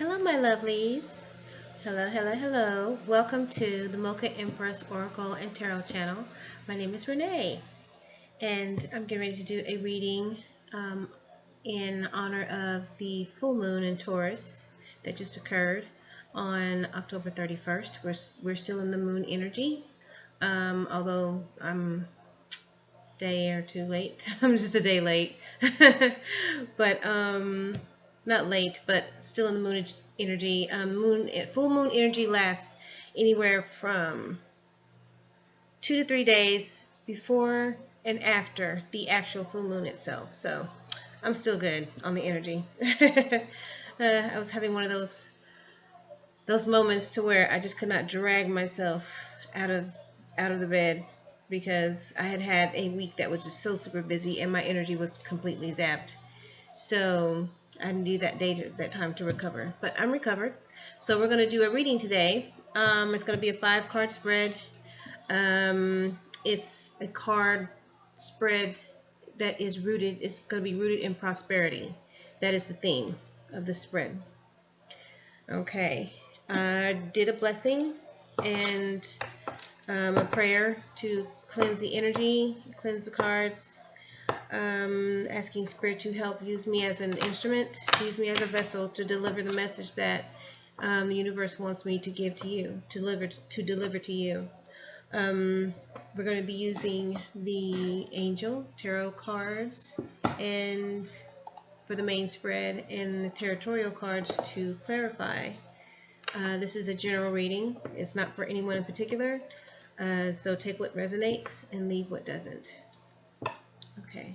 Hello, my lovelies. Hello, hello, hello. Welcome to the MochaEmprss Oracle and Tarot channel. My name is Renee, and I'm getting ready to do a reading in honor of the full moon in Taurus that just occurred on October 31st. We're still in the moon energy, although I'm a day or two late. I'm just a day late, but not late, but still in the moon energy. Full moon energy lasts anywhere from 2 to 3 days before and after the actual full moon itself. So I'm still good on the energy. I was having one of those moments to where I just could not drag myself out of the bed because I had had a week that was just so super busy and my energy was completely zapped. So I need that time to recover, but I'm recovered. So we're going to do a reading today. It's going to be a 5-card spread. It's a card spread that is rooted. It's going to be rooted in prosperity. That is the theme of the spread. Okay, I did a blessing and a prayer to cleanse the energy, cleanse the cards. Asking Spirit to help use me as an instrument, use me as a vessel to deliver the message that the universe wants me to give to you, to deliver to you. We're going to be using the Angel Tarot cards and for the main spread and the Tarotorial cards to clarify. This is a general reading. It's not for anyone in particular. So take what resonates and leave what doesn't. Okay.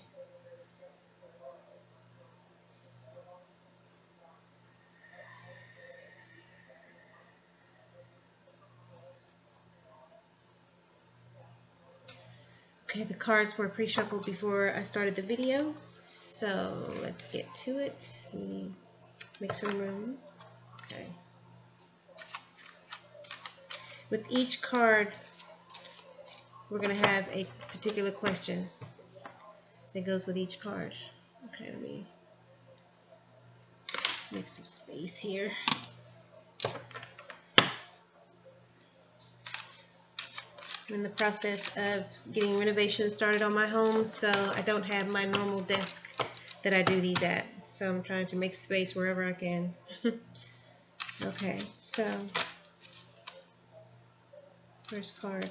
Okay, the cards were pre-shuffled before I started the video, so let's get to it. Let me make some room. Okay. With each card, we're going to have a particular question that goes with each card. Okay, let me make some space here. I'm in the process of getting renovations started on my home, so I don't have my normal desk that I do these at. So I'm trying to make space wherever I can. Okay, so first card.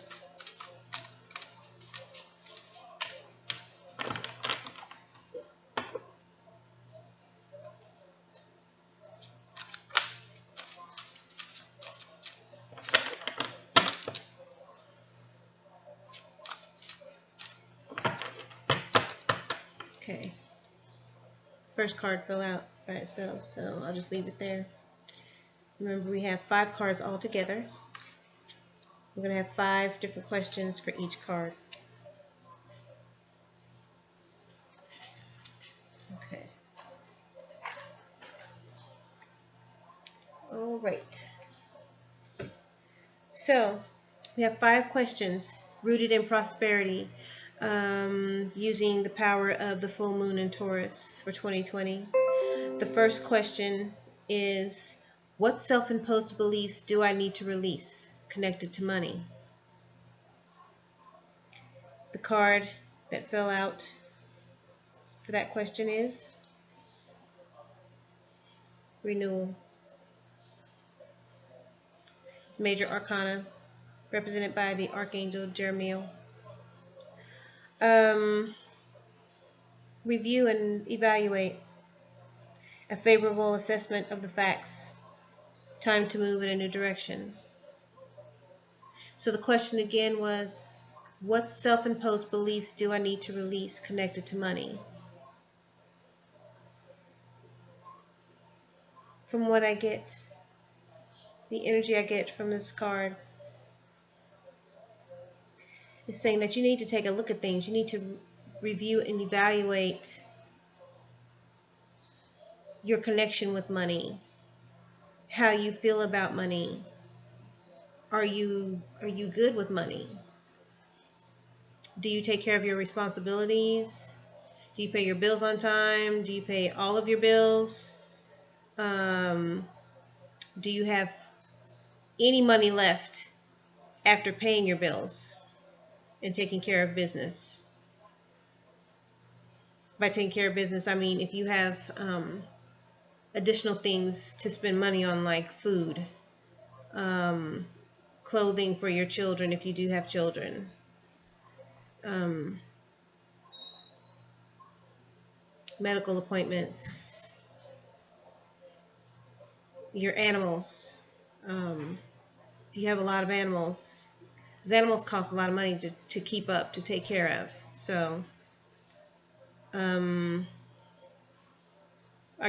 Okay, first card fell out by itself, so I'll just leave it there. Remember, we have 5 cards all together. We're going to have 5 different questions for each card. Okay. All right. So, we have 5 questions rooted in prosperity. Using the power of the full moon in Taurus for 2020. The first question is, what self-imposed beliefs do I need to release connected to money? The card that fell out for that question is renewal. It's major arcana represented by the Archangel Jeremiel. Review and evaluate. A favorable assessment of the facts. Time to move in a new direction. So the question again was, what self-imposed beliefs do I need to release connected to money? From what I get, the energy I get from this card is saying that you need to take a look at things. You need to review and evaluate your connection with money, how you feel about money. Are you good with money? Do you take care of your responsibilities? Do you pay your bills on time? Do you pay all of your bills? Do you have any money left after paying your bills and taking care of business? By taking care of business, I mean if you have additional things to spend money on, like food, um, clothing for your children if you do have children, um, medical appointments, your animals. If you have a lot of animals, because animals cost a lot of money to keep up, to take care of. So, are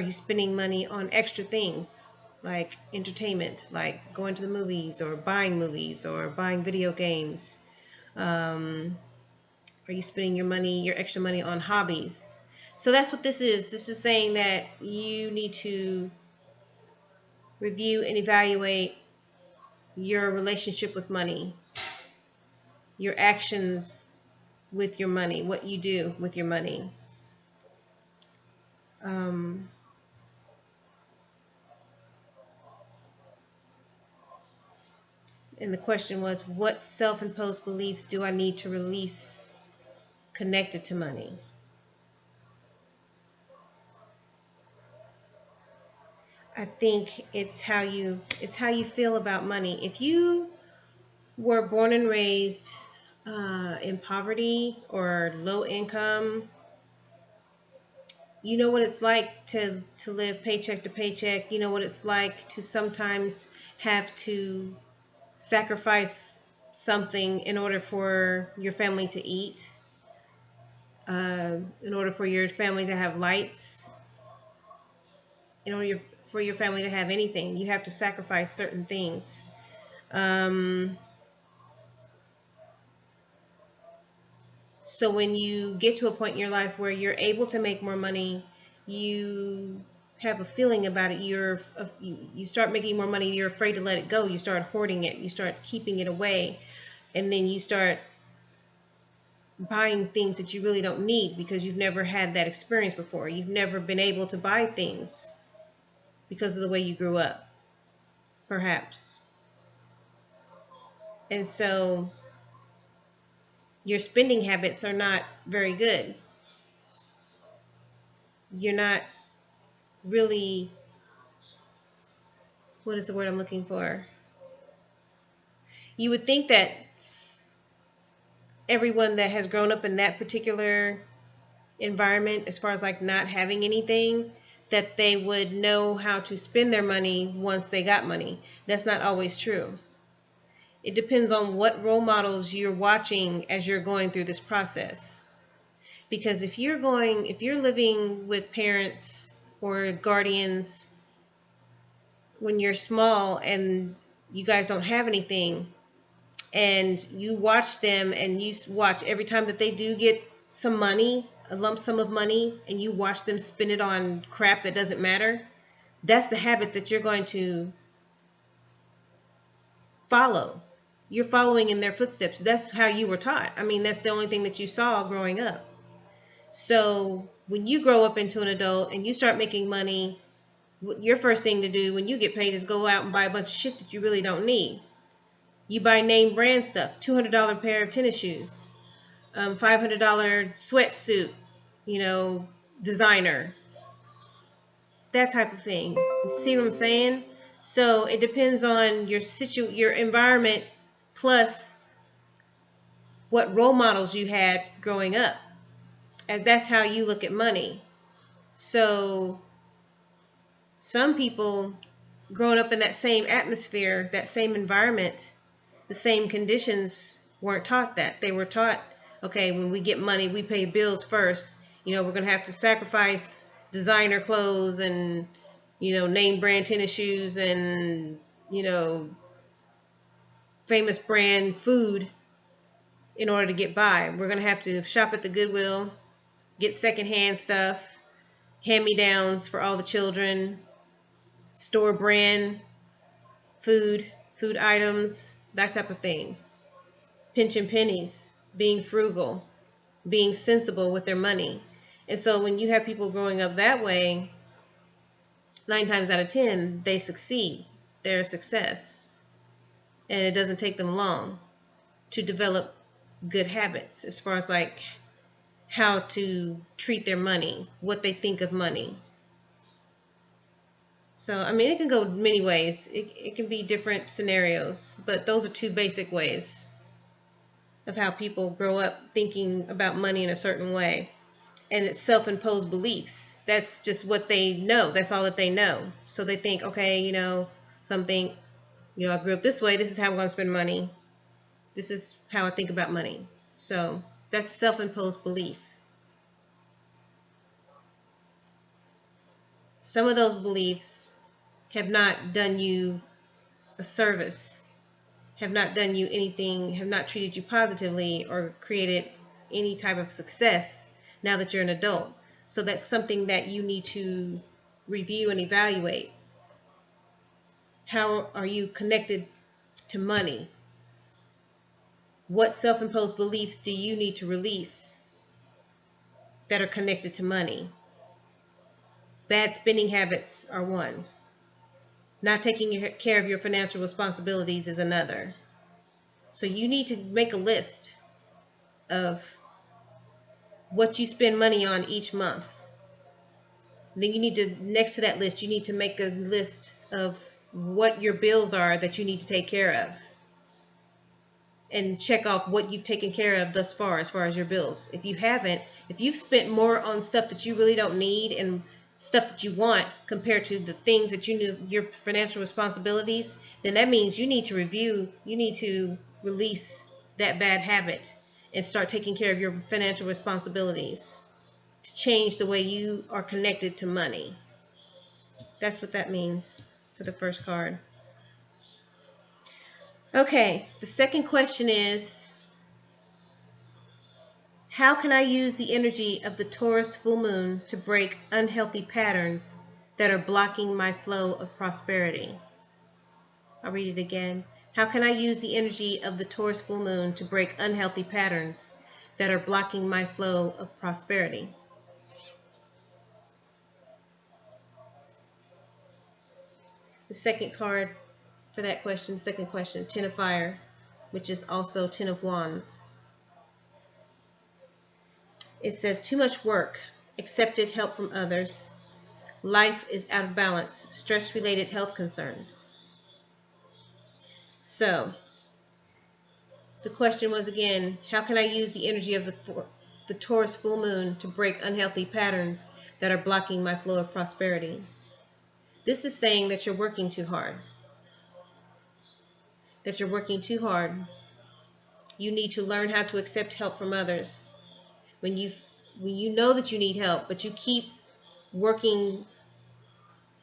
you spending money on extra things like entertainment, like going to the movies or buying video games? Are you spending your extra money on hobbies? So that's what this is. This is saying that you need to review and evaluate your relationship with money, your actions with your money, what you do with your money. Um, and the question was, what self-imposed beliefs do I need to release connected to money? I think it's how you feel about money. If you were born and raised in poverty or low income, you know what it's like to live paycheck to paycheck. You know what it's like to sometimes have to sacrifice something in order for your family to eat, in order for your family to have lights, in order for your family to have anything. You have to sacrifice certain things. So when you get to a point in your life where you're able to make more money, you have a feeling about it. You start making more money, you're afraid to let it go. You start hoarding it. You start keeping it away. And then you start buying things that you really don't need because you've never had that experience before. You've never been able to buy things because of the way you grew up, perhaps. And so your spending habits are not very good. You're not really, what is the word I'm looking for? You would think that everyone that has grown up in that particular environment, as far as like not having anything, that they would know how to spend their money once they got money. That's not always true. It depends on what role models you're watching as you're going through this process. Because if you're living with parents or guardians when you're small and you guys don't have anything, and you watch them and you watch every time that they do get some money, a lump sum of money, and you watch them spend it on crap that doesn't matter, that's the habit that you're going to follow. You're following in their footsteps. That's how you were taught. I mean, that's the only thing that you saw growing up. So when you grow up into an adult and you start making money, your first thing to do when you get paid is go out and buy a bunch of shit that you really don't need. You buy name brand stuff, $200 pair of tennis shoes, $500 sweatsuit, designer, that type of thing. See what I'm saying? So it depends on your environment, plus what role models you had growing up. And that's how you look at money. So some people growing up in that same atmosphere, that same environment, the same conditions, weren't taught that. They were taught, okay, when we get money, we pay bills first. We're going to have to sacrifice designer clothes and, name brand tennis shoes and, famous brand food in order to get by. We're going to have to shop at the Goodwill, get secondhand stuff, hand-me-downs for all the children, store brand food items, that type of thing. Pinching pennies, being frugal, being sensible with their money. And so when you have people growing up that way, 9 times out of 10, they succeed. their success, and it doesn't take them long to develop good habits as far as like how to treat their money, what they think of money. So, I mean, it can go many ways. It can be different scenarios, but those are two basic ways of how people grow up thinking about money in a certain way. And it's self-imposed beliefs. That's just what they know. That's all that they know. So they think, okay, something, I grew up this way. This is how I'm going to spend money. This is how I think about money. So that's self-imposed belief. Some of those beliefs have not done you a service, have not done you anything, have not treated you positively or created any type of success now that you're an adult. So that's something that you need to review and evaluate. How are you connected to money? What self-imposed beliefs do you need to release that are connected to money? Bad spending habits are one. Not taking care of your financial responsibilities is another. So you need to make a list of what you spend money on each month. Then you need to, next to that list, you need to make a list of what your bills are that you need to take care of. And check off what you've taken care of thus far as your bills. If you haven't, if you've spent more on stuff that you really don't need and stuff that you want compared to the things that you knew your financial responsibilities, then that means you need to review, you need to release that bad habit and start taking care of your financial responsibilities to change the way you are connected to money. That's what that means for the first card. Okay, the second question is, how can I use the energy of the Taurus full moon to break unhealthy patterns that are blocking my flow of prosperity? I'll read it again. How can I use the energy of the Taurus full moon to break unhealthy patterns that are blocking my flow of prosperity? The second card for that question, second question, Ten of Fire, which is also Ten of Wands. It says, too much work, accepted help from others. Life is out of balance, stress-related health concerns. So, the question was again, how can I use the energy of the Taurus full moon to break unhealthy patterns that are blocking my flow of prosperity? This is saying that you're working too hard. That you're working too hard. You need to learn how to accept help from others. When you know that you need help, but you keep working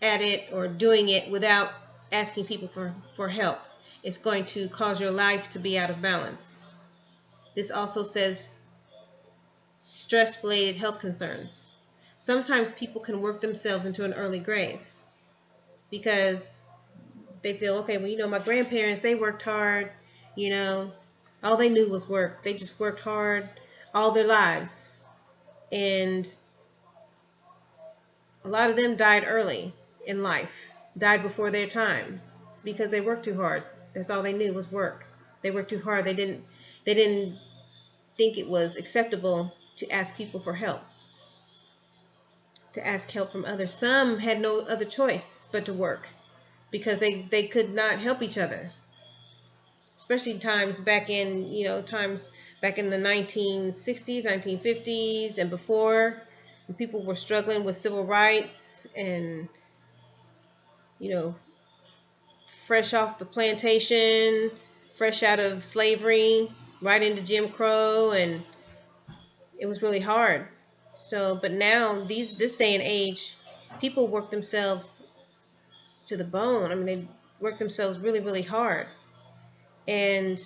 at it or doing it without asking people for help, it's going to cause your life to be out of balance. This also says stress-related health concerns. Sometimes people can work themselves into an early grave because they feel, okay, well, my grandparents, they worked hard, all they knew was work. They just worked hard all their lives. And a lot of them died early in life, died before their time because they worked too hard. That's all they knew was work. They worked too hard. They didn't think it was acceptable to ask people for help, to ask help from others. Some had no other choice but to work because they could not help each other. Especially times back in the 1960s, 1950s and before, when people were struggling with civil rights and fresh off the plantation, fresh out of slavery, right into Jim Crow, and it was really hard. So, but now this day and age, people work themselves to the bone. I mean, they work themselves really, really hard. And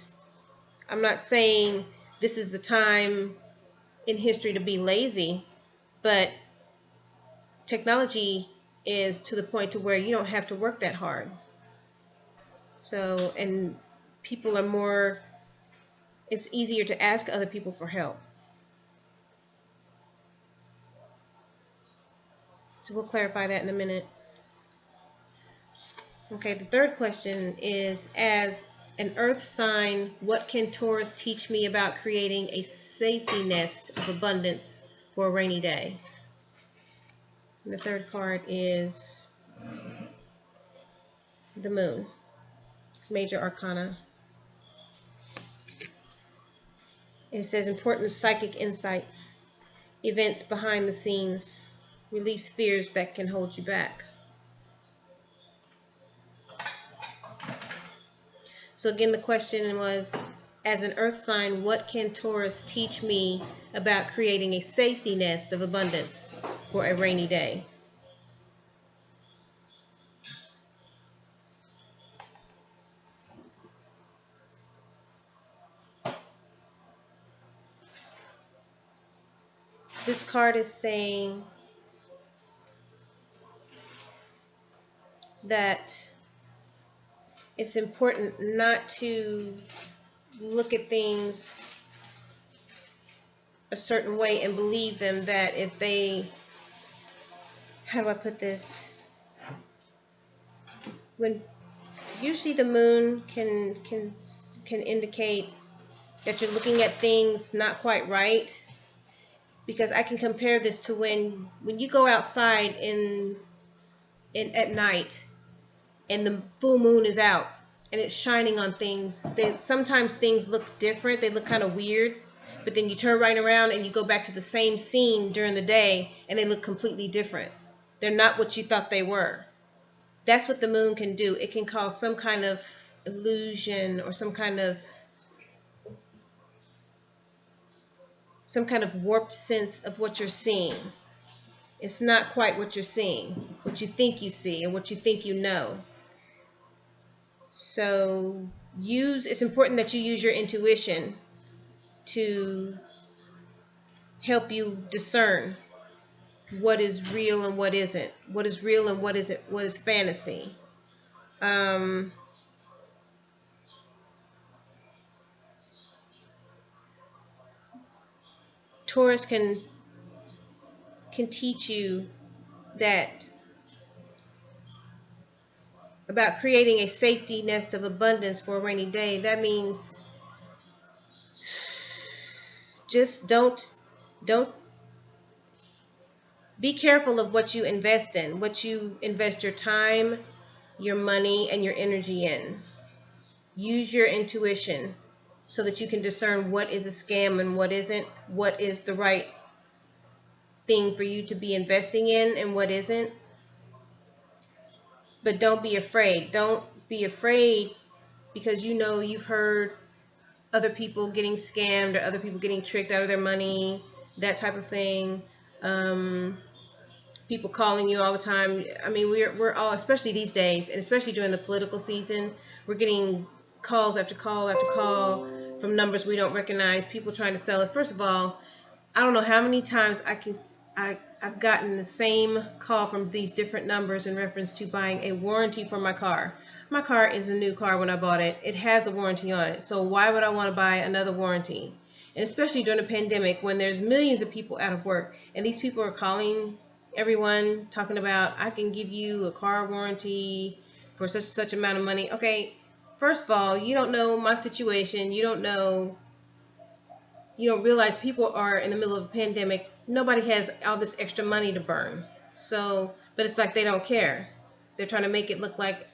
I'm not saying this is the time in history to be lazy, but technology is to the point to where you don't have to work that hard. So, and people are more, it's easier to ask other people for help. So we'll clarify that in a minute. Okay, the third question is, as an earth sign, what can Taurus teach me about creating a safety nest of abundance for a rainy day? And the third card is the moon. It's major arcana. It says important psychic insights, events behind the scenes, release fears that can hold you back. So again, the question was, as an earth sign, what can Taurus teach me about creating a safety nest of abundance for a rainy day? This card is saying that it's important not to look at things a certain way and believe them, that if they, how do I put this? When usually the moon can indicate that you're looking at things not quite right, because I can compare this to when you go outside at night and the full moon is out and it's shining on things. Sometimes things look different, they look kind of weird, but then you turn right around and you go back to the same scene during the day and they look completely different. They're not what you thought they were. That's what the moon can do. It can cause some kind of illusion or some kind of warped sense of what you're seeing. It's not quite what you're seeing, what you think you see and what you think you know. So it's important that you use your intuition to help you discern what is real and what isn't, what is real and what isn't, what is fantasy. Taurus can teach you that about creating a safety nest of abundance for a rainy day. That means just don't be careful of what you invest in, what you invest your time, your money, and your energy in. Use your intuition so that you can discern what is a scam and what isn't, what is the right thing for you to be investing in and what isn't. But don't be afraid. Don't be afraid because you've heard other people getting scammed or other people getting tricked out of their money, that type of thing. People calling you all the time. I mean, we're all, especially these days, and especially during the political season, we're getting calls after call after call from numbers we don't recognize, people trying to sell us. First of all, I don't know how many times I've gotten the same call from these different numbers in reference to buying a warranty for my car. My car is a new car when I bought it. It has a warranty on it. So why would I want to buy another warranty? And especially during the pandemic when there's millions of people out of work and these people are calling everyone talking about, I can give you a car warranty for such and such amount of money. Okay, first of all, you don't know my situation. You don't realize people are in the middle of a pandemic. Nobody has all this extra money to burn. So, but it's like they don't care. They're trying to make it look like,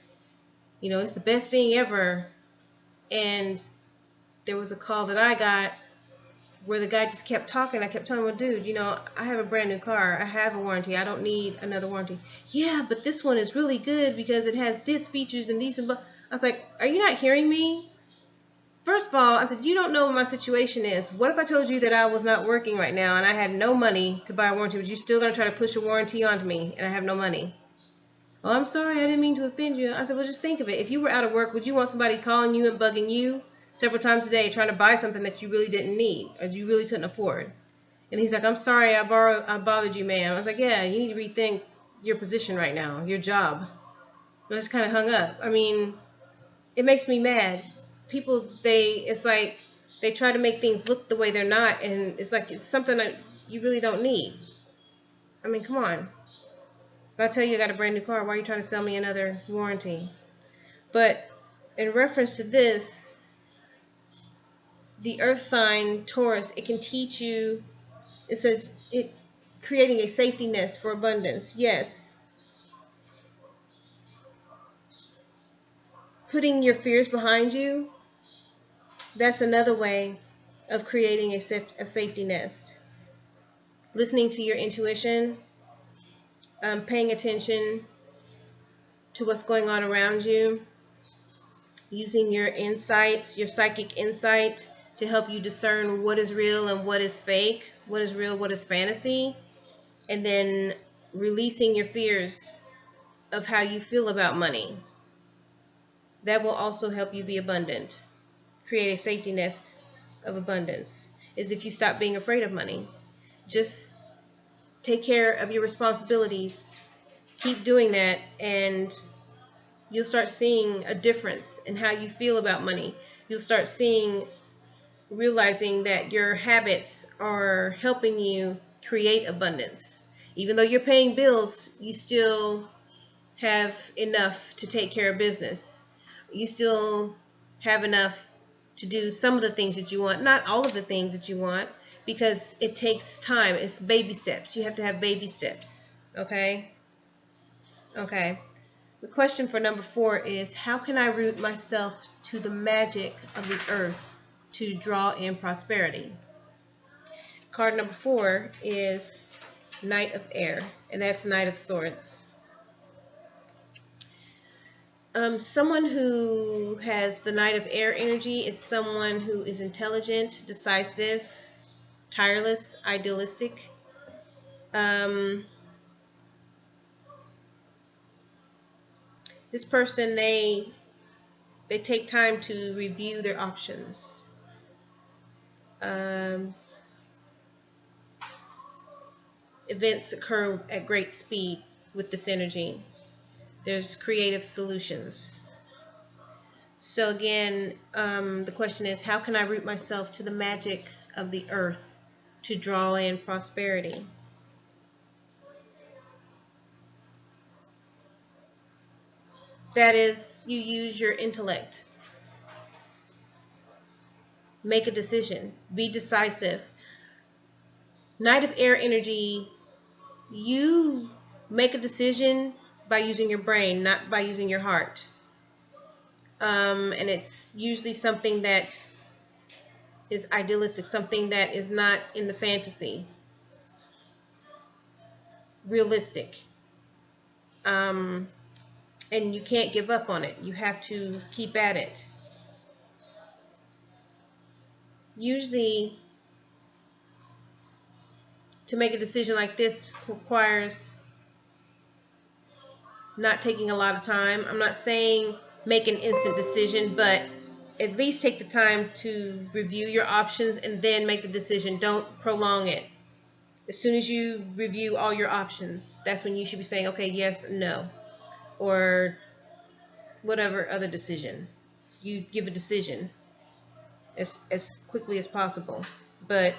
it's the best thing ever. And there was a call that I got where the guy just kept talking. I kept telling him, dude, I have a brand new car. I have a warranty. I don't need another warranty. Yeah, but this one is really good because it has this features and these and blah. I was like, are you not hearing me? First of all, I said, you don't know what my situation is. What if I told you that I was not working right now and I had no money to buy a warranty, but you're still going to try to push a warranty onto me and I have no money? Oh, I'm sorry, I didn't mean to offend you. I said, well, just think of it. If you were out of work, would you want somebody calling you and bugging you several times a day trying to buy something that you really didn't need or you really couldn't afford? And he's like, I'm sorry, I bothered you, ma'am. I was like, yeah, you need to rethink your position right now, your job. And I just kind of hung up. I mean, it makes me mad. People, it's like they try to make things look the way they're not, and it's like it's something that you really don't need. I mean, come on. If I tell you I got a brand new car, why are you trying to sell me another warranty? But in reference to this, the earth sign Taurus, it can teach you, it says it creating a safety nest for abundance. Yes. Putting your fears behind you, that's another way of creating a safety nest. Listening to your intuition, paying attention to what's going on around you, using your insights, your psychic insight, to help you discern what is real and what is fake, what is real, what is fantasy, and then releasing your fears of how you feel about money. That will also help you be abundant. Create a safety nest of abundance. Is if you stop being afraid of money. Just take care of your responsibilities. Keep doing that, and you'll start seeing a difference in how you feel about money. You'll start realizing that your habits are helping you create abundance. Even though you're paying bills, you still have enough to take care of business. You still have enough to do some of the things that you want, not all of the things that you want, because it takes time. It's baby steps. You have to have baby steps. Okay? Okay. The question for number 4 is, how can I root myself to the magic of the earth to draw in prosperity? Card number 4 is Knight of Air, and that's Knight of Swords. Someone who has the Knight of Air energy is someone who is intelligent, decisive, tireless, idealistic. This person, they take time to review their options. Events occur at great speed with this energy. There's creative solutions. So again, the question is, how can I root myself to the magic of the earth to draw in prosperity? That is, you use your intellect. Make a decision. Be decisive. Knight of Air energy, you make a decision by using your brain, not by using your heart. And it's usually something that is idealistic, something that is not in the fantasy. Realistic. And you can't give up on it. You have to keep at it. Usually, to make a decision like this requires not taking a lot of time. I'm not saying make an instant decision, but at least take the time to review your options and then make the decision. Don't prolong it. As soon as you review all your options, that's when you should be saying, okay, yes, no, or whatever other decision. You give a decision as quickly as possible, but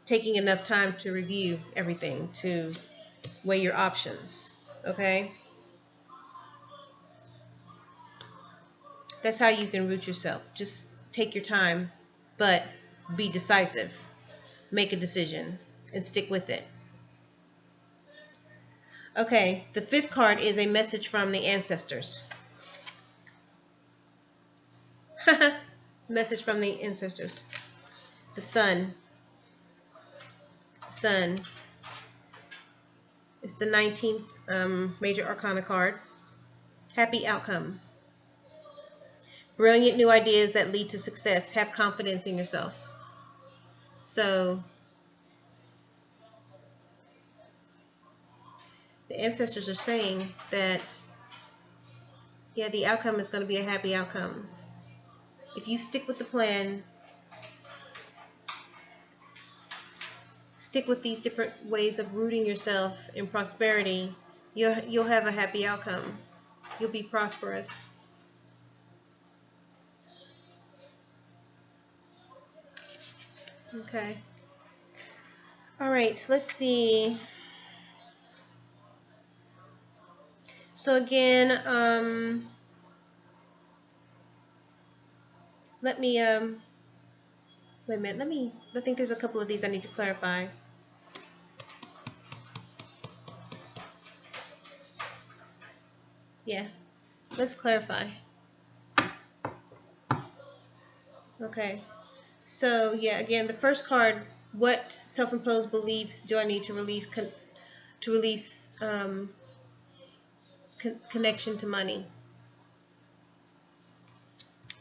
taking enough time to review everything, to weigh your options, okay? That's how you can root yourself. Just take your time, but be decisive. Make a decision and stick with it. Okay, the 5th card is a message from the ancestors. Message from the ancestors. The Sun. Sun. It's the 19th major arcana card. Happy outcome. Brilliant new ideas that lead to success. Have confidence in yourself. So, the ancestors are saying that, yeah, the outcome is going to be a happy outcome. If you stick with the plan, stick with these different ways of rooting yourself in prosperity, you'll have a happy outcome. You'll be prosperous. Okay. All right, let's see. So again, let me wait a minute. I think there's a couple of these I need to clarify. Yeah, let's clarify. Okay. So yeah, again, the first card, what self-imposed beliefs do I need to release connection to money?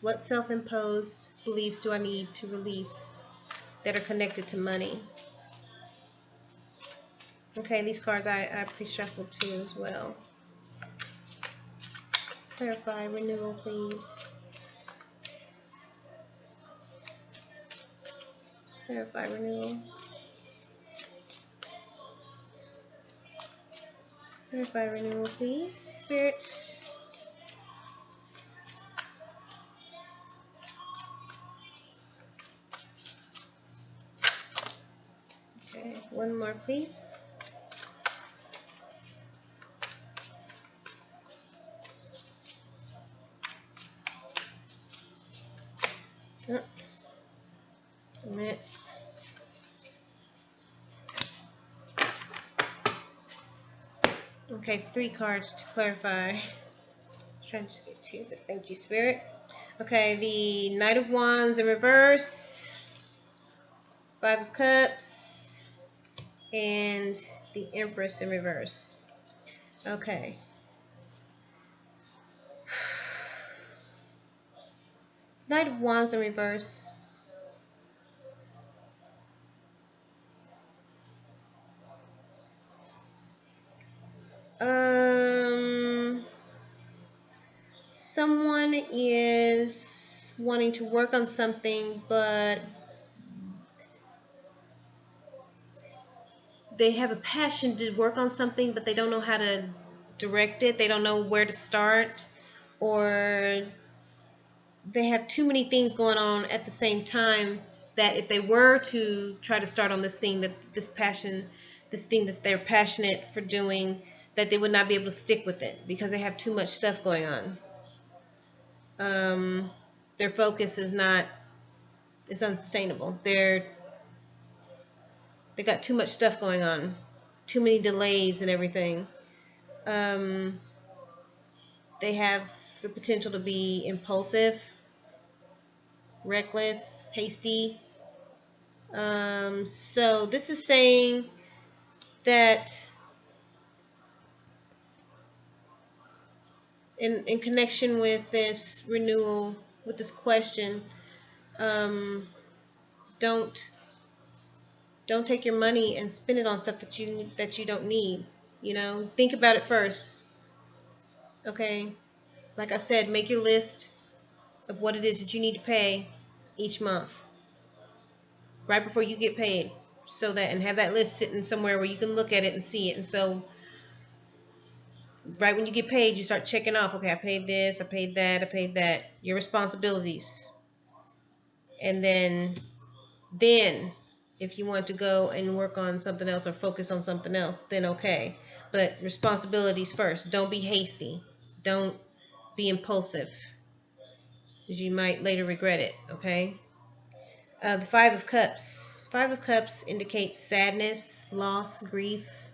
What self-imposed beliefs do I need to release that are connected to money? Okay, these cards I pre-shuffled too as well. Clarify, renewal, please. Clarify, renewal. Clarify, renewal, please. Spirit. Okay, one more, please. Oh, a minute. Okay, 3 cards to clarify. Trying to just get 2, but thank you, Spirit. Okay, the Knight of Wands in reverse, 5 of Cups, and the Empress in reverse. Okay. Knight of Wands in reverse. Someone is wanting to work on something, but they have a passion to work on something, but they don't know how to direct it. They don't know where to start, or they have too many things going on at the same time that if they were to try to start on this thing, this thing that they're passionate for doing, that they would not be able to stick with it because they have too much stuff going on. Their focus is unsustainable. They got too much stuff going on, too many delays and everything. They have the potential to be impulsive, reckless, hasty. So this is saying that in connection with this renewal, with this question, don't take your money and spend it on stuff that you don't need. You know, think about it first. Okay, like I said, make your list of what it is that you need to pay each month, right before you get paid, so that, and have that list sitting somewhere where you can look at it and see it. And so right when you get paid, you start checking off, okay, I paid this, I paid that, your responsibilities. And then if you want to go and work on something else or focus on something else, then okay. But responsibilities first. Don't be hasty. Don't be impulsive, because you might later regret it, okay? The 5 of Cups. 5 of Cups indicates sadness, loss, grief,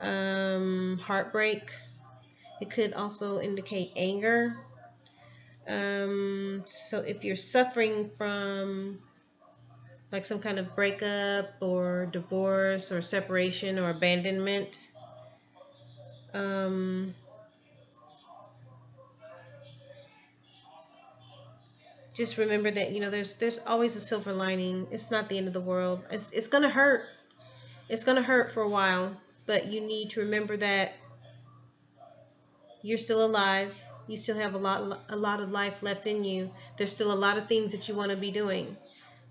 heartbreak. It could also indicate anger. So if you're suffering from like some kind of breakup or divorce or separation or abandonment, just remember that, you know, there's always a silver lining. It's not the end of the world. It's gonna hurt. It's gonna hurt for a while, but you need to remember that you're still alive. You still have a lot of life left in you. There's still a lot of things that you want to be doing.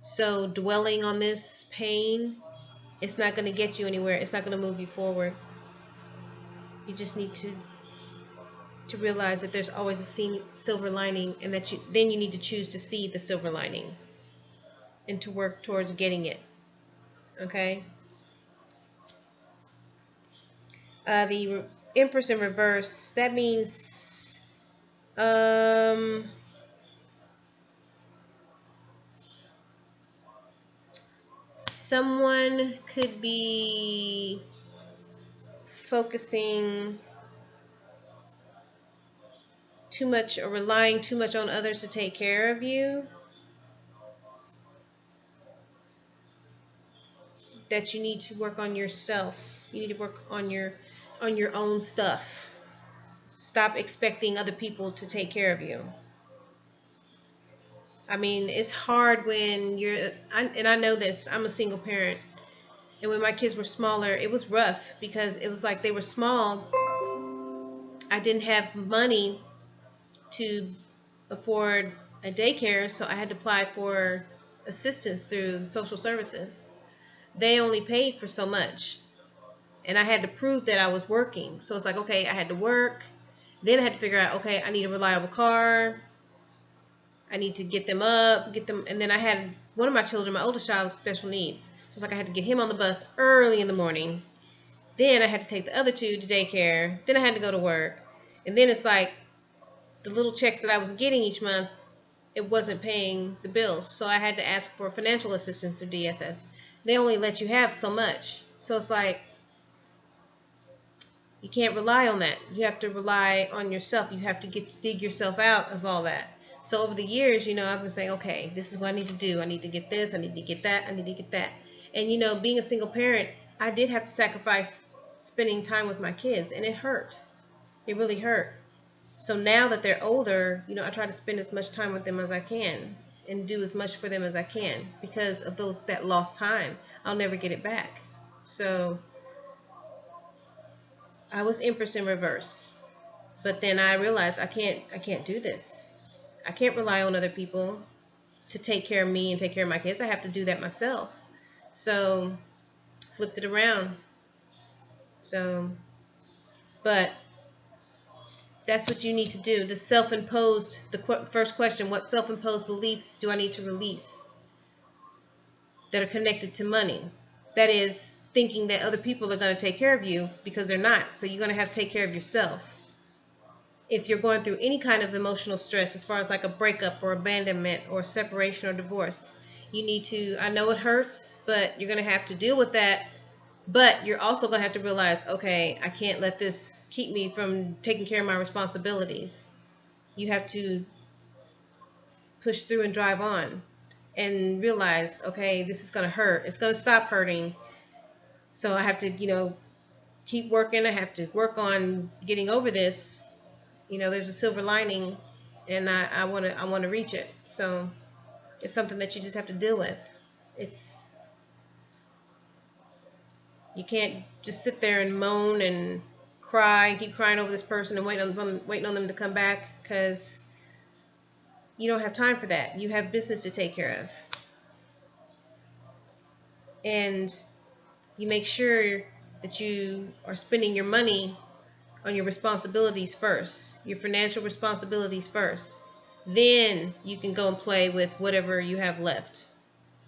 So dwelling on this pain, it's not going to get you anywhere. It's not going to move you forward. You just need to realize that there's always a silver lining, and that then you need to choose to see the silver lining and to work towards getting it. Okay? The Empress in reverse, that means someone could be focusing too much or relying too much on others to take care of you, that you need to work on yourself. You need to work on your own stuff. Stop expecting other people to take care of you. I mean, it's hard when and I know this, I'm a single parent. And when my kids were smaller, it was rough because it was like they were small. I didn't have money to afford a daycare, so I had to apply for assistance through the social services. They only paid for so much, and I had to prove that I was working. So it's like, okay, I had to work. Then I had to figure out, okay, I need a reliable car. I need to get them, and then I had one of my children, my oldest child, with special needs. So it's like I had to get him on the bus early in the morning. Then I had to take the other two to daycare. Then I had to go to work. And then it's like the little checks that I was getting each month, it wasn't paying the bills. So I had to ask for financial assistance through DSS. They only let you have so much. So it's like you can't rely on that. You have to rely on yourself. You have to dig yourself out of all that. So over the years, I've been saying, okay, this is what I need to do. I need to get this. I need to get that. I need to get that. And, being a single parent, I did have to sacrifice spending time with my kids, and it hurt. It really hurt. So now that they're older, I try to spend as much time with them as I can and do as much for them as I can, because of that lost time. I'll never get it back. So I was Empress in reverse. But then I realized I can't do this. I can't rely on other people to take care of me and take care of my kids. I have to do that myself. So flipped it around. So, but that's what you need to do. The first question, what self-imposed beliefs do I need to release that are connected to money? That is, thinking that other people are going to take care of you, because they're not. So you're going to have to take care of yourself. If you're going through any kind of emotional stress, as far as like a breakup or abandonment or separation or divorce, you need to, I know it hurts, but you're going to have to deal with that. But you're also going to have to realize, okay, I can't let this keep me from taking care of my responsibilities. You have to push through and drive on and realize, okay, this is going to hurt. It's going to stop hurting. So I have to, keep working. I have to work on getting over this. There's a silver lining, and I want to reach it. So it's something that you just have to deal with. You can't just sit there and moan and cry and keep crying over this person and waiting on them to come back, because you don't have time for that. You have business to take care of. And you make sure that you are spending your money on your responsibilities first, your financial responsibilities first. Then you can go and play with whatever you have left.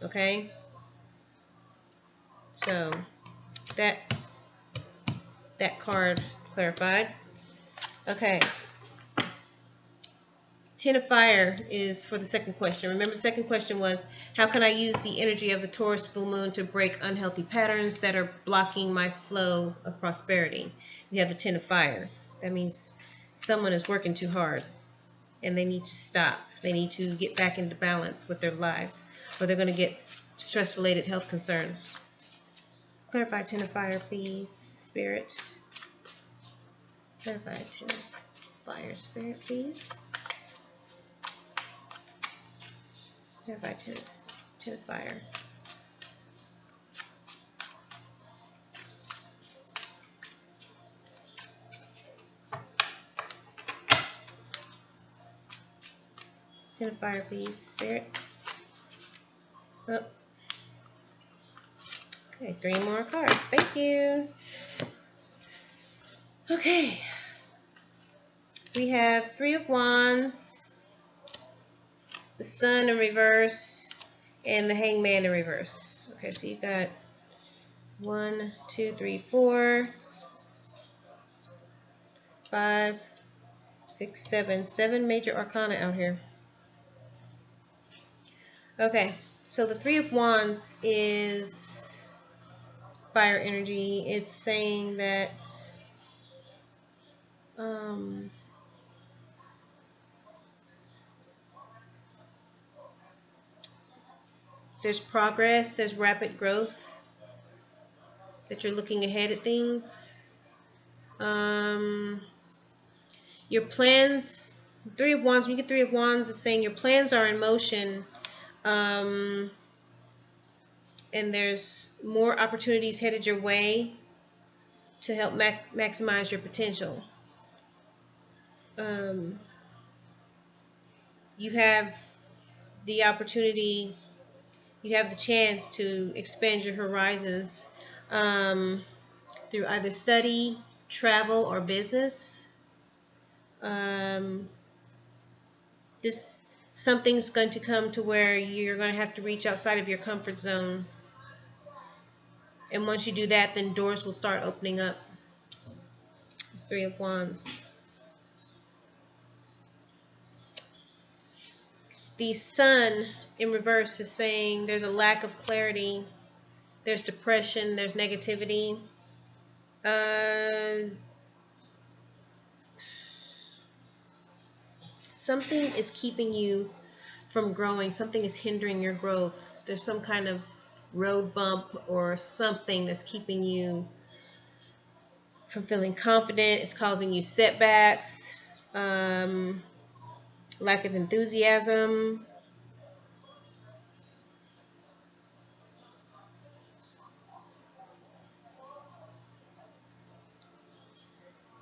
Okay? So that's that card clarified. Okay. 10 of Fire is for the second question. Remember, the second question was, how can I use the energy of the Taurus Full Moon to break unhealthy patterns that are blocking my flow of prosperity? We have the 10 of Fire. That means someone is working too hard, and they need to stop. They need to get back into balance with their lives, or they're going to get stress-related health concerns. Clarify 10 of Fire, please, Spirit. Clarify 10 of Fire, Spirit, please. Clarify 10 of Fire. Ten of Fire, please, Spirit. Oh. Okay, 3 more cards. Thank you. Okay. We have 3 of Wands, the Sun in reverse, and the Hangman in reverse. Okay, so you've got 1, 2, 3, 4. 5, 6, 7. 7 major arcana out here. Okay, so the Three of Wands is fire energy. It's saying that there's progress, there's rapid growth, that you're looking ahead at things. Your plans, Three of Wands, when you get Three of Wands, it's saying your plans are in motion, and there's more opportunities headed your way to help maximize your potential. You have the opportunity, you have the chance to expand your horizons through either study, travel, or business. Something's going to come to where you're going to have to reach outside of your comfort zone. And once you do that, then doors will start opening up. It's Three of Wands. The Sun in reverse is saying there's a lack of clarity. There's depression. There's negativity. Something is keeping you from growing. Something is hindering your growth. There's some kind of road bump or something that's keeping you from feeling confident. It's causing you setbacks, lack of enthusiasm.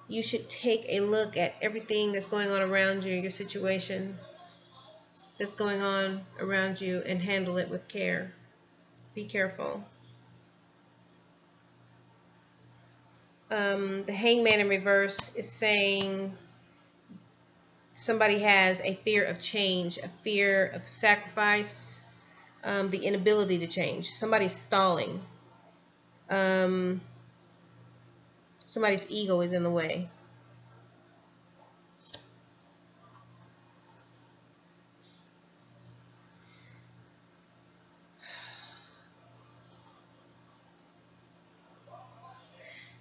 You should take a look at everything that's going on around you, your situation that's going on around you, and handle it with care. Be careful. The Hangman in reverse is saying somebody has a fear of change, a fear of sacrifice, the inability to change. Somebody's stalling. Somebody's ego is in the way.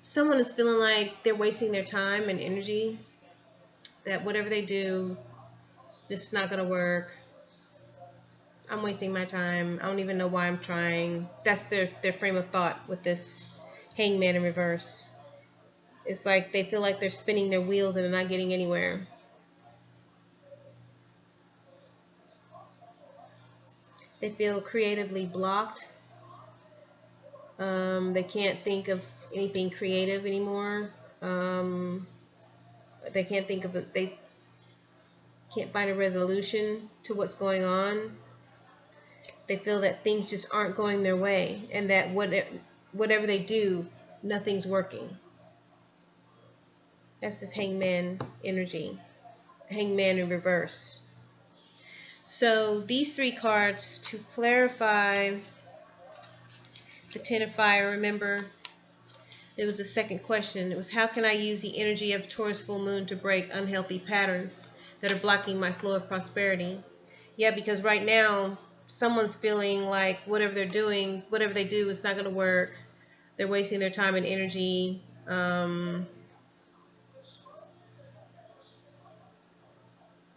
Someone is feeling like they're wasting their time and energy, that whatever they do, this is not going to work. I'm wasting my time. I don't even know why I'm trying. That's their frame of thought with this Hangman in reverse. It's like they feel like they're spinning their wheels and they're not getting anywhere. They feel creatively blocked. They can't think of anything creative anymore. They can't think of it. They can't find a resolution to what's going on. They feel that things just aren't going their way, and that whatever they do, nothing's working. That's this Hangman energy. Hangman in reverse. So these three cards, to clarify the Ten of Fire, remember, it was the second question. It was, how can I use the energy of Taurus Full Moon to break unhealthy patterns that are blocking my flow of prosperity? Yeah, because right now, someone's feeling like whatever they're doing, whatever they do, it's not going to work. They're wasting their time and energy.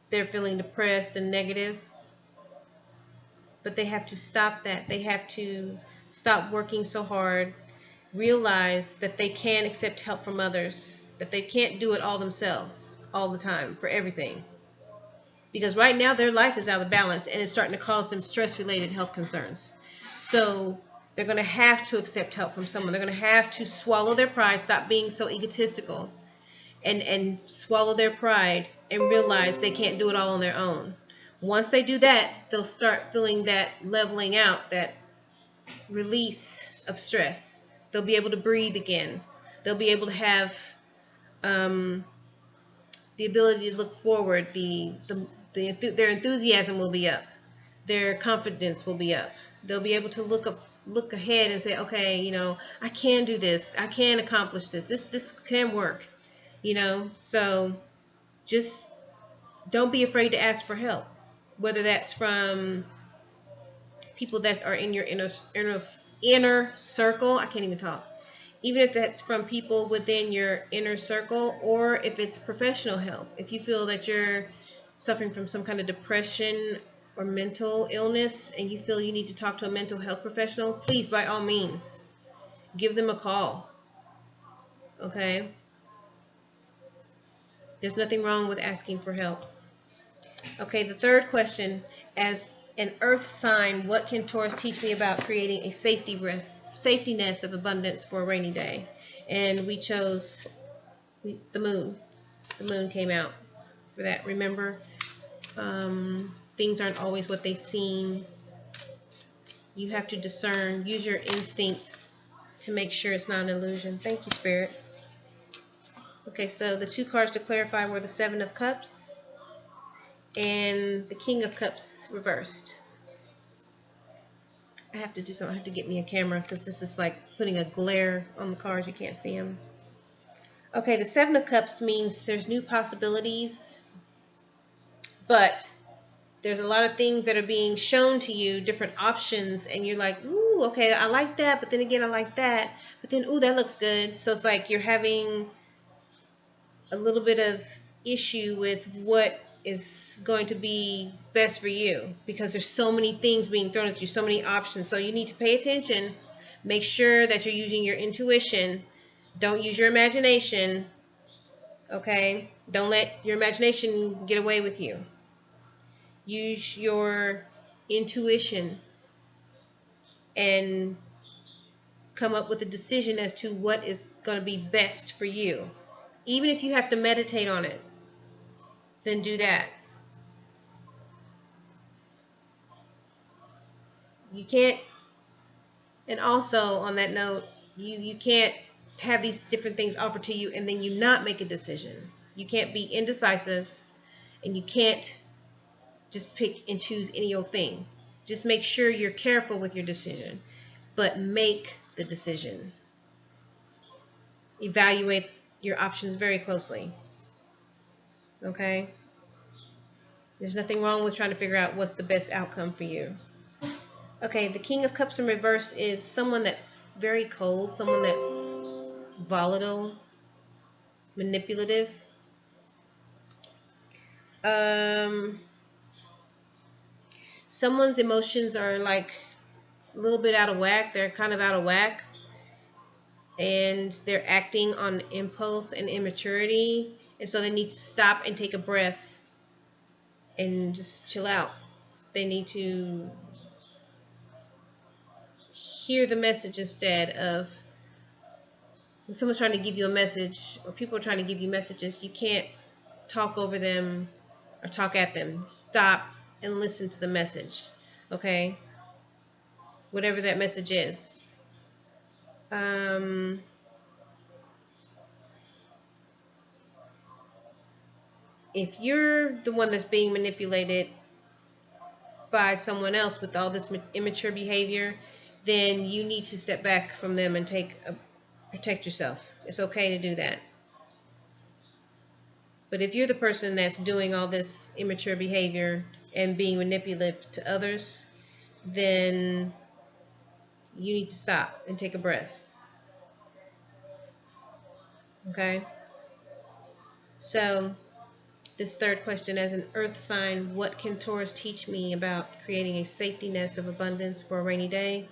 They're feeling depressed and negative. But they have to stop that. They have to stop working so hard. Realize that they can accept help from others. That they can't do it all themselves, all the time, for everything. Because right now their life is out of balance and it's starting to cause them stress-related health concerns. So they're going to have to accept help from someone. They're going to have to swallow their pride, stop being so egotistical, and swallow their pride and realize they can't do it all on their own. Once they do that, they'll start feeling that leveling out, that release of stress. They'll be able to breathe again. They'll be able to have the ability to look forward. Their enthusiasm will be up. Their confidence will be up. They'll be able to look ahead and say, okay, I can do this. I can accomplish this. This can work. you know. So just don't be afraid to ask for help, whether that's from people that are in your inner circle. I can't even talk. Even if that's from people within your inner circle, or if it's professional help. If you feel that you're suffering from some kind of depression or mental illness and you feel you need to talk to a mental health professional, please, by all means, give them a call. Okay? There's nothing wrong with asking for help. Okay, the third question: as an earth sign, what can Taurus teach me about creating a safety nest of abundance for a rainy day? And we chose the moon. The moon came out for that. Remember, things aren't always what they seem. You have to discern, use your instincts to make sure it's not an illusion. Thank you, Spirit. Okay, so the two cards to clarify were the Seven of Cups and the King of Cups reversed. I have to do something. I have to get me a camera because this is like putting a glare on the cards. You can't see them. Okay, the Seven of Cups means there's new possibilities, but there's a lot of things that are being shown to you, different options, and you're like, ooh, okay, I like that, but then again, I like that, but then, ooh, that looks good. So it's like you're having a little bit of issue with what is going to be best for you because there's so many things being thrown at you, so many options. So you need to pay attention, make sure that you're using your intuition. Don't use your imagination, okay? Don't let your imagination get away with you. Use your intuition and come up with a decision as to what is going to be best for you. Even if you have to meditate on it, then do that. You can't, and also on that note, you can't have these different things offered to you and then you not make a decision. You can't be indecisive, and you can't just pick and choose any old thing. Just make sure you're careful with your decision, but make the decision. Evaluate your options very closely. Okay? There's nothing wrong with trying to figure out what's the best outcome for you. Okay, the King of Cups in reverse is someone that's very cold, someone that's volatile, manipulative. Someone's emotions are like a little bit out of whack. They're kind of out of whack. And they're acting on impulse and immaturity. And so they need to stop and take a breath and just chill out. They need to hear the message instead of when someone's trying to give you a message or people are trying to give you messages, you can't talk over them or talk at them. Stop and listen to the message, okay? Whatever that message is. If you're the one that's being manipulated by someone else with all this immature behavior, then you need to step back from them and protect yourself. It's okay to do that. But if you're the person that's doing all this immature behavior and being manipulative to others, then you need to stop and take a breath. Okay? So, this third question, as an earth sign, what can Taurus teach me about creating a safety nest of abundance for a rainy day?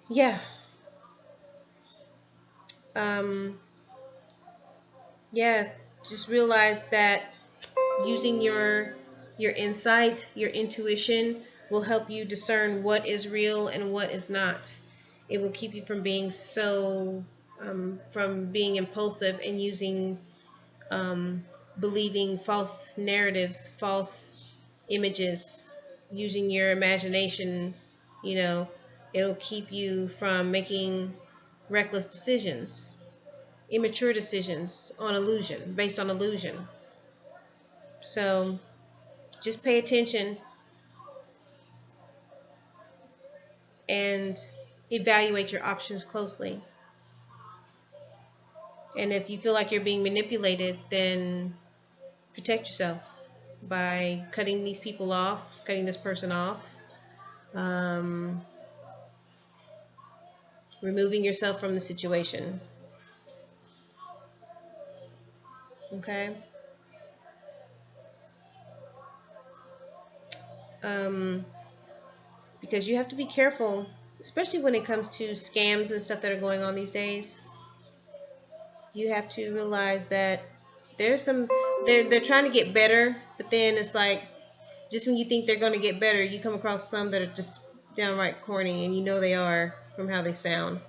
Yeah. Yeah, just realize that using your insight, your intuition will help you discern what is real and what is not. It will keep you from being from being impulsive and using believing false narratives, false images, using your imagination. It'll keep you from making reckless decisions, immature decisions based on illusion. So just pay attention and evaluate your options closely. And if you feel like you're being manipulated, then protect yourself by cutting these people off, cutting this person off, removing yourself from the situation. Okay? Because you have to be careful, especially when it comes to scams and stuff that are going on these days. You have to realize that there's some, they're trying to get better, but then it's like, just when you think they're going to get better, you come across some that are just downright corny, and you know they are from how they sound.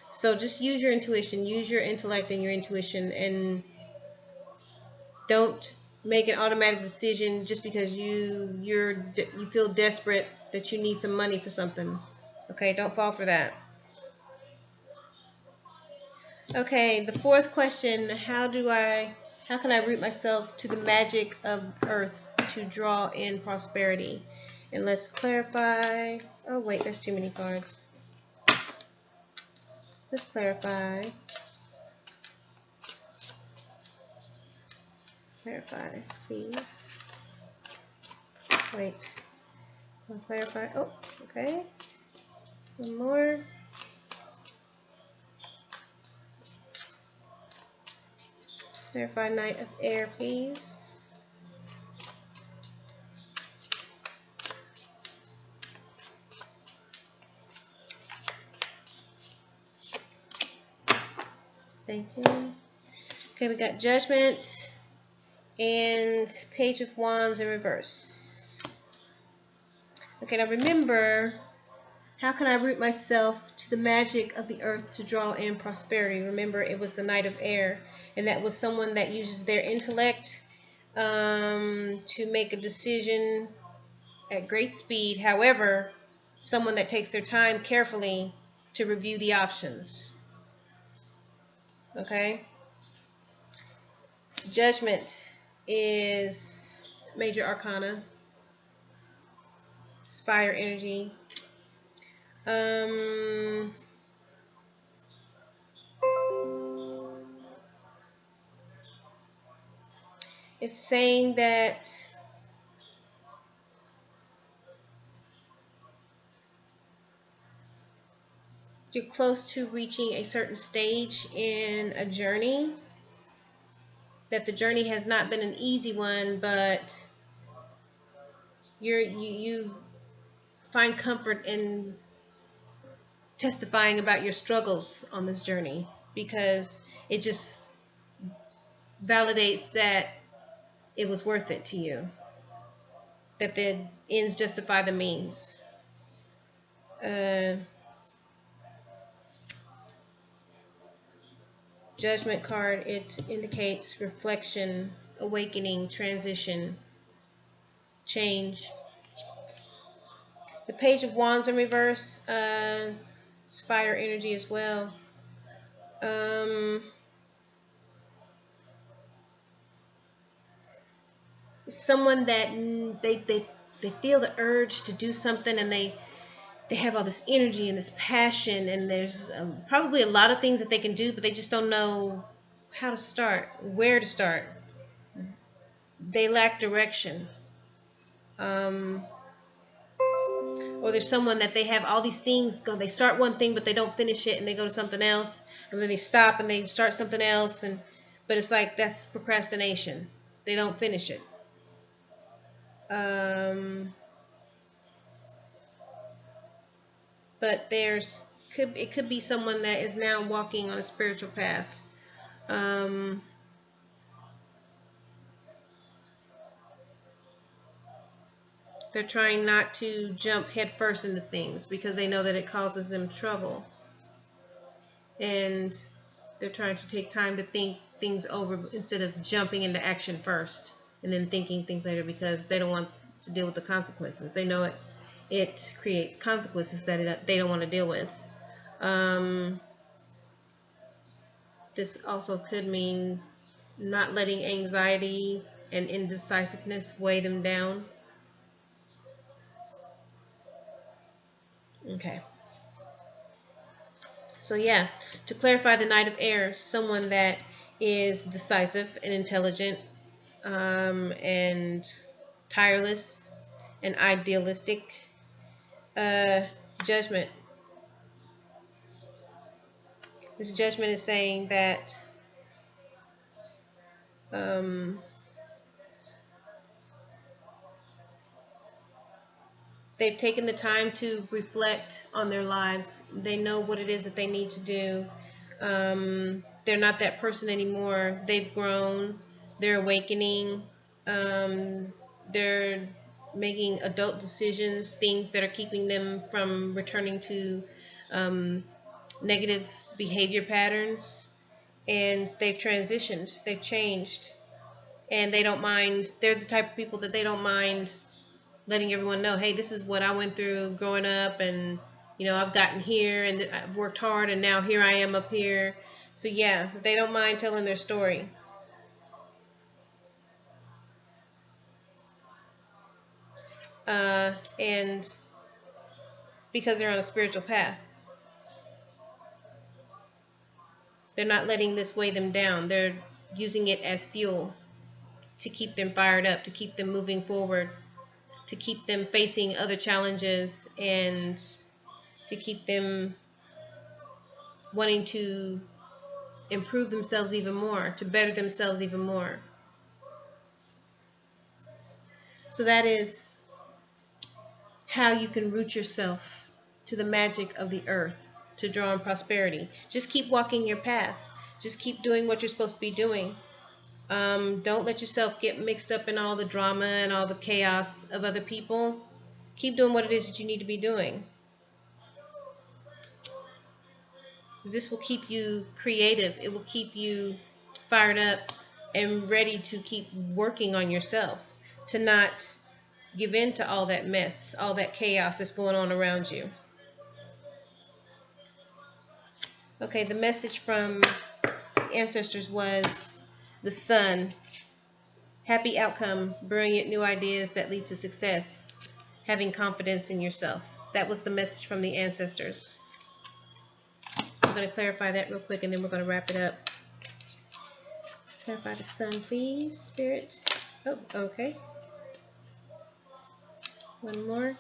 So just use your intuition, use your intellect and your intuition, and don't make an automatic decision just because you feel desperate that you need some money for something. Okay, don't fall for that. Okay, the fourth question, how can I root myself to the magic of earth to draw in prosperity? And let's clarify. Oh wait, there's too many cards. Let's clarify. Clarify, please. Wait. I'll clarify. Oh, okay. One more. Clarify Knight of Air, please. Thank you. Okay, we got Judgment and Page of Wands in reverse. Okay, now remember, how can I root myself to the magic of the earth to draw in prosperity? Remember, it was the Knight of Air, and that was someone that uses their intellect to make a decision at great speed. However, someone that takes their time carefully to review the options. Okay? Judgment is major arcana. It's fire energy. It's saying that you're close to reaching a certain stage in a journey, that the journey has not been an easy one, but you find comfort in testifying about your struggles on this journey, because it just validates that it was worth it to you, that the ends justify the means. Judgment card, it indicates reflection, awakening, transition, change. The Page of Wands in reverse, it's fire energy as well. Someone that they feel the urge to do something, and they have all this energy and this passion, and there's probably a lot of things that they can do, but they just don't know how to start, where to start. They lack direction. Or there's someone that they have all these things, they start one thing but they don't finish it, and they go to something else, and then they stop and they start something else, but it's like that's procrastination. They don't finish it. But it could be someone that is now walking on a spiritual path. They're trying not to jump headfirst into things because they know that it causes them trouble. And they're trying to take time to think things over instead of jumping into action first and then thinking things later, because they don't want to deal with the consequences. They know it creates consequences that they don't want to deal with. This also could mean not letting anxiety and indecisiveness weigh them down. Okay. So yeah, to clarify the Knight of Air, someone that is decisive and intelligent, and tireless and idealistic. Judgment. This judgment is saying that they've taken the time to reflect on their lives. They know what it is that they need to do. They're not that person anymore. They've grown. They're awakening. They're making adult decisions, things that are keeping them from returning to negative behavior patterns. And they've transitioned. They've changed. And they don't mind. They're the type of people that they don't mind letting everyone know, hey, this is what I went through growing up, and I've gotten here, and I've worked hard, and now here I am up here. So yeah, they don't mind telling their story. And because they're on a spiritual path, they're not letting this weigh them down. They're using it as fuel to keep them fired up, to keep them moving forward, to keep them facing other challenges, and to keep them wanting to improve themselves even more, to better themselves even more. So that is how you can root yourself to the magic of the earth to draw in prosperity. Just keep walking your path. Just keep doing what you're supposed to be doing. Don't let yourself get mixed up in all the drama and all the chaos of other people. Keep doing what it is that you need to be doing. This will keep you creative. It will keep you fired up and ready to keep working on yourself, to not give in to all that mess, all that chaos that's going on around you. Okay, the message from the ancestors was the sun. Happy outcome, brilliant new ideas that lead to success, having confidence in yourself. That was the message from the ancestors. I'm going to clarify that real quick, and then we're going to wrap it up. Clarify the sun, please, Spirit. Oh, okay. One more.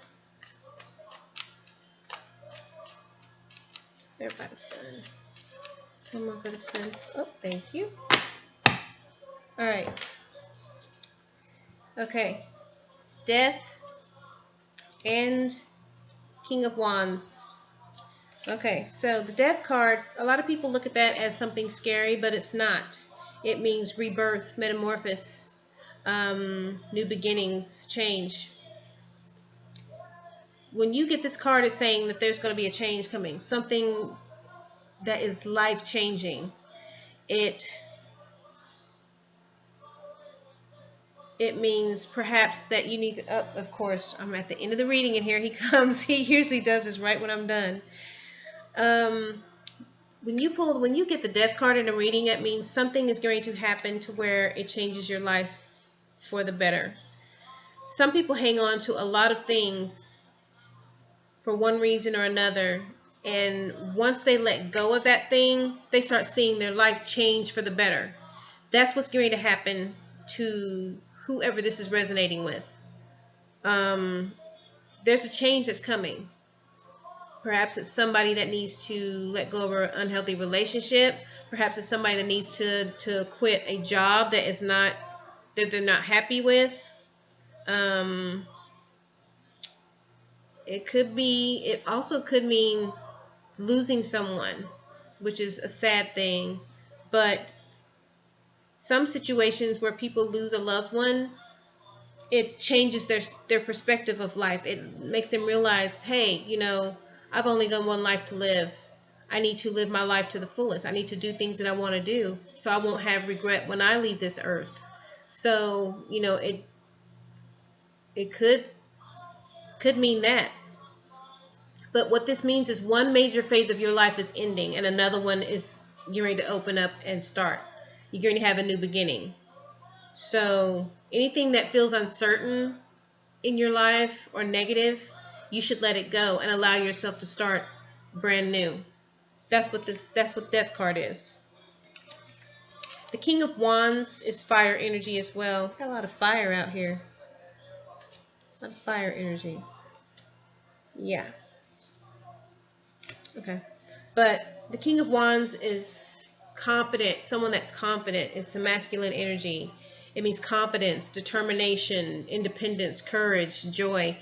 Clarify the sun. One more for the sun. Oh, thank you. All right. Okay. Death and King of Wands. Okay, so the Death card, a lot of people look at that as something scary, but it's not. It means rebirth, metamorphosis, new beginnings, change. When you get this card, it's saying that there's going to be a change coming, something that is life-changing. It means perhaps that you need to, of course, I'm at the end of the reading, and here he comes. He usually does this right when I'm done. When you get the Death card in a reading, it means something is going to happen to where it changes your life for the better. Some people hang on to a lot of things for one reason or another, and once they let go of that thing, they start seeing their life change for the better. That's what's going to happen to whoever this is resonating with. There's a change that's coming. Perhaps it's somebody that needs to let go of an unhealthy relationship. Perhaps it's somebody that needs to quit a job that they're not happy with. It also could mean losing someone, which is a sad thing. But some situations where people lose a loved one, it changes their perspective of life. It makes them realize, hey, I've only got one life to live. I need to live my life to the fullest. I need to do things that I want to do so I won't have regret when I leave this earth. So, it could mean that. But what this means is one major phase of your life is ending, and another one is going to open up and start. You're going to have a new beginning. So anything that feels uncertain in your life or negative, you should let it go and allow yourself to start brand new. That's what Death card is. The King of Wands is fire energy as well. Got a lot of fire out here. A lot of fire energy. Yeah. Okay. But the King of Wands is confident. Someone that's confident. It's a masculine energy. It means confidence, determination, independence, courage, joy.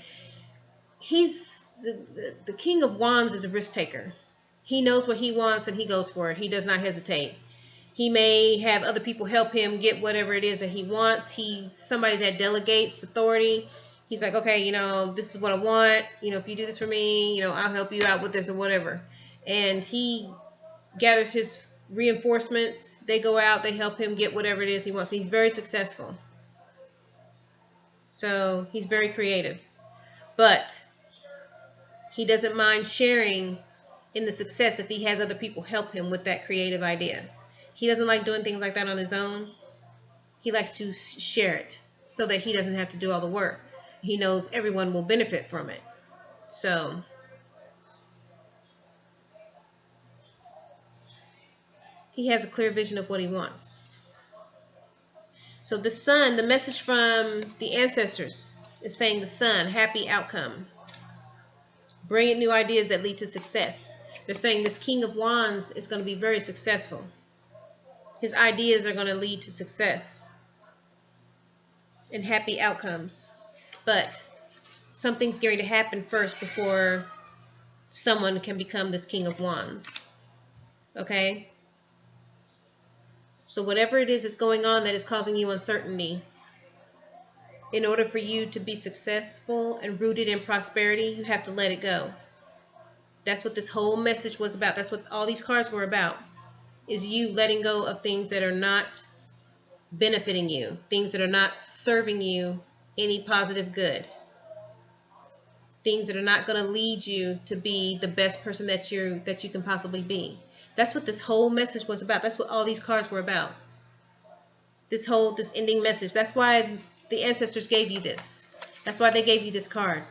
He's the King of Wands is a risk taker. He knows what he wants and he goes for it. He does not hesitate. He may have other people help him get whatever it is that he wants. He's somebody that delegates authority. He's like, okay, this is what I want. If you do this for me, I'll help you out with this or whatever. And he gathers his reinforcements. They go out. They help him get whatever it is he wants. He's very successful. So he's very creative. But he doesn't mind sharing in the success if he has other people help him with that creative idea. He doesn't like doing things like that on his own. He likes to share it so that he doesn't have to do all the work. He knows everyone will benefit from it. So he has a clear vision of what he wants. So the sun, the message from the ancestors is saying the sun, happy outcome. Bringing new ideas that lead to success. They're saying this King of Wands is going to be very successful. His ideas are going to lead to success and happy outcomes. But something's going to happen first before someone can become this King of Wands. Okay? So whatever it is that's going on that is causing you uncertainty, in order for you to be successful and rooted in prosperity, you have to let it go. That's what this whole message was about. That's what all these cards were about. Is you letting go of things that are not benefiting you, things that are not serving you any positive good, things that are not going to lead you to be the best person that you can possibly be. That's what this whole message was about. That's what all these cards were about. This ending message. That's why the ancestors gave you this. That's why they gave you this card.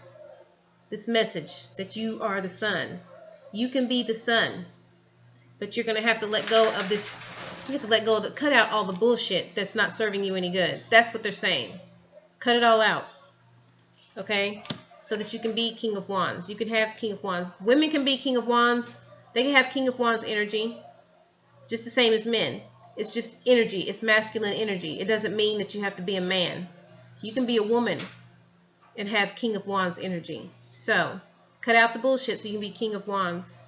This message that you are the sun. You can be the sun. But you're going to have to let go of this. You have to let go of cut out all the bullshit that's not serving you any good. That's what they're saying. Cut it all out. Okay? So that you can be King of Wands. You can have King of Wands. Women can be King of Wands. They can have King of Wands energy. Just the same as men. It's just energy. It's masculine energy. It doesn't mean that you have to be a man. You can be a woman and have King of Wands energy. So, cut out the bullshit so you can be King of Wands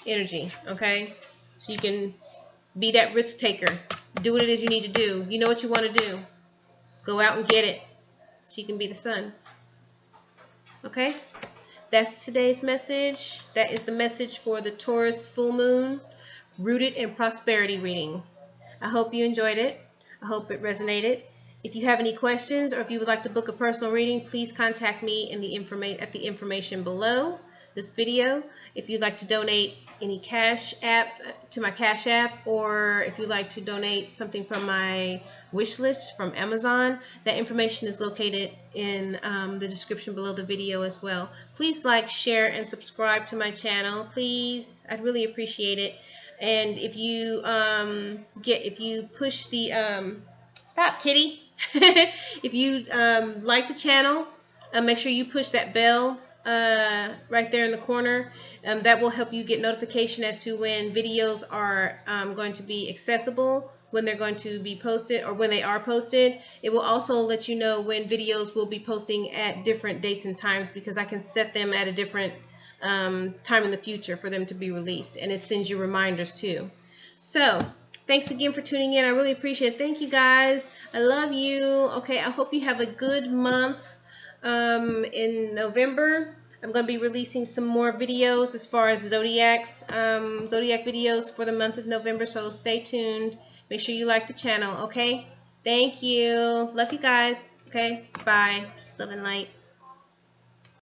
energy, okay? So you can be that risk taker. Do what it is you need to do. You know what you want to do. Go out and get it so you can be the sun. Okay? That's today's message. That is the message for the Taurus Full Moon Rooted in Prosperity reading. I hope you enjoyed it. I hope it resonated. If you have any questions or if you would like to book a personal reading, please contact me in the information below this video. If you'd like to donate any cash app to my Cash App, or if you'd like to donate something from my wish list from Amazon, that information is located in the description below the video as well. Please like, share, and subscribe to my channel. Please, I'd really appreciate it. And if you push the stop, kitty. If you like the channel, make sure you push that bell right there in the corner. That will help you get notification as to when videos are going to be accessible, when they're going to be posted, or when they are posted. It will also let you know when videos will be posting at different dates and times, because I can set them at a different time in the future for them to be released, and it sends you reminders too. So thanks again for tuning in. I really appreciate it. Thank you guys. I love you. Okay, I hope you have a good month. In November, I'm going to be releasing some more videos as far as zodiac videos for the month of November, so stay tuned. Make sure you like the channel, okay? Thank you. Love you guys. Okay, bye. Peace, love, and light.